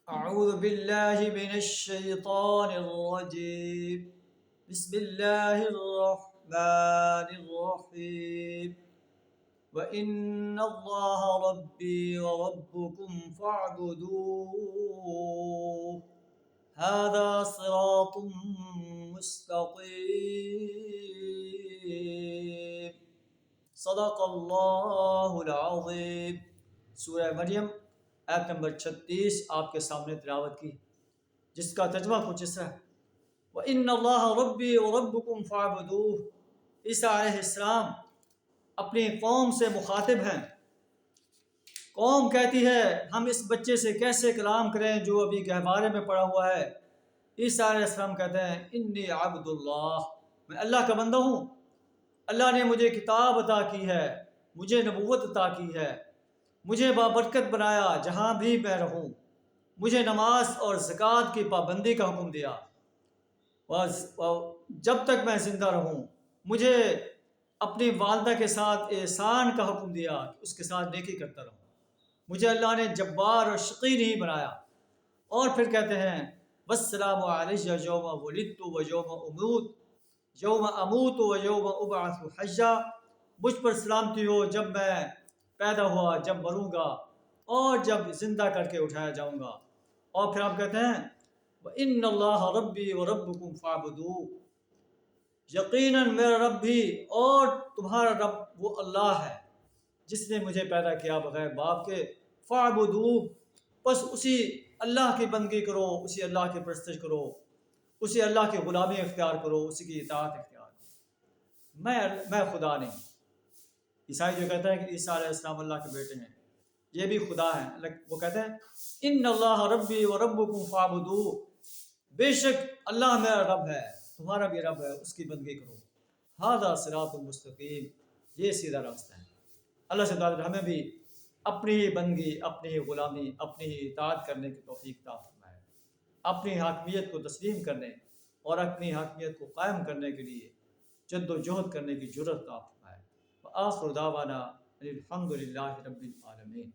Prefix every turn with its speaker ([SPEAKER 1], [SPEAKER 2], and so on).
[SPEAKER 1] أعوذ بالله من الشيطان الرجيم. بسم الله الرحمن الرحيم. وإن الله ربي وربكم فاعبدوه هذا صراط مستقيم. صدق اللہ العظیم. سورہ مریم آیت نمبر 36 آپ کے سامنے تلاوت کی، جس کا ترجمہ کچھ اس طرح ہے: وَإِنَّ اللَّهَ رَبِّي وَرَبُّكُمْ فَاعْبُدُوهُ. عیسیٰ علیہ السلام اپنی قوم سے مخاطب ہیں. قوم کہتی ہے ہم اس بچے سے کیسے کلام کریں جو ابھی گہوارے میں پڑا ہوا ہے. عیسیٰ علیہ السلام کہتے ہیں انی عبد اللہ، میں اللہ کا بندہ ہوں. اللہ نے مجھے کتاب عطا کی ہے، مجھے نبوت عطا کی ہے، مجھے بابرکت بنایا جہاں بھی میں رہوں، مجھے نماز اور زکوٰۃ کی پابندی کا حکم دیا، اور جب تک میں زندہ رہوں مجھے اپنی والدہ کے ساتھ احسان کا حکم دیا کہ اس کے ساتھ نیکی کرتا رہوں. مجھے اللہ نے جبار اور شقی نہیں بنایا. اور پھر کہتے ہیں والسلام علیہ یوم ولدت و یوم اموت یوم اموت و یوم ابعث حیا. مجھ پر سلامتی ہو جب میں پیدا ہوا، جب مروں گا، اور جب زندہ کر کے اٹھایا جاؤں گا. اور پھر آپ کہتے ہیں وَإِنَّ اللَّهَ رَبِّي وَرَبُّكُمْ فَاعْبُدُوهُ. یقیناً میرا رب بھی اور تمہارا رب وہ اللہ ہے جس نے مجھے پیدا کیا بغیر باپ کے. فَاعْبُدُوهُ، بس اسی اللہ کی بندگی کرو، اسی اللہ کی پرستش کرو، اسی اللہ کی غلامی اختیار کرو، اسی کی اطاعت اختیار کرو. میں خدا نہیں. عیسائی جو کہتا ہے کہ عیسیٰ علیہ السلام اللہ کے بیٹے ہیں، یہ بھی خدا ہیں. وہ کہتے ہیں ان اللہ ربی و ربکم فاعبدوہ، بے شک اللہ میرا رب ہے، تمہارا بھی رب ہے، اس کی بندگی کرو. ھذا صراط مستقیم، یہ سیدھا راستہ ہے. اللہ سے دعا ہمیں بھی اپنی ہی بندگی، اپنی ہی غلامی، اپنی ہی اطاعت کرنے کی توفیق عطا فرمائے، اپنی حاکمیت کو تسلیم کرنے اور اپنی حاکمیت کو قائم کرنے کے لیے جد و جہد کرنے کی جرأت عطا فرمائے. وآخر دعوانا الحمد للہ رب العالمین.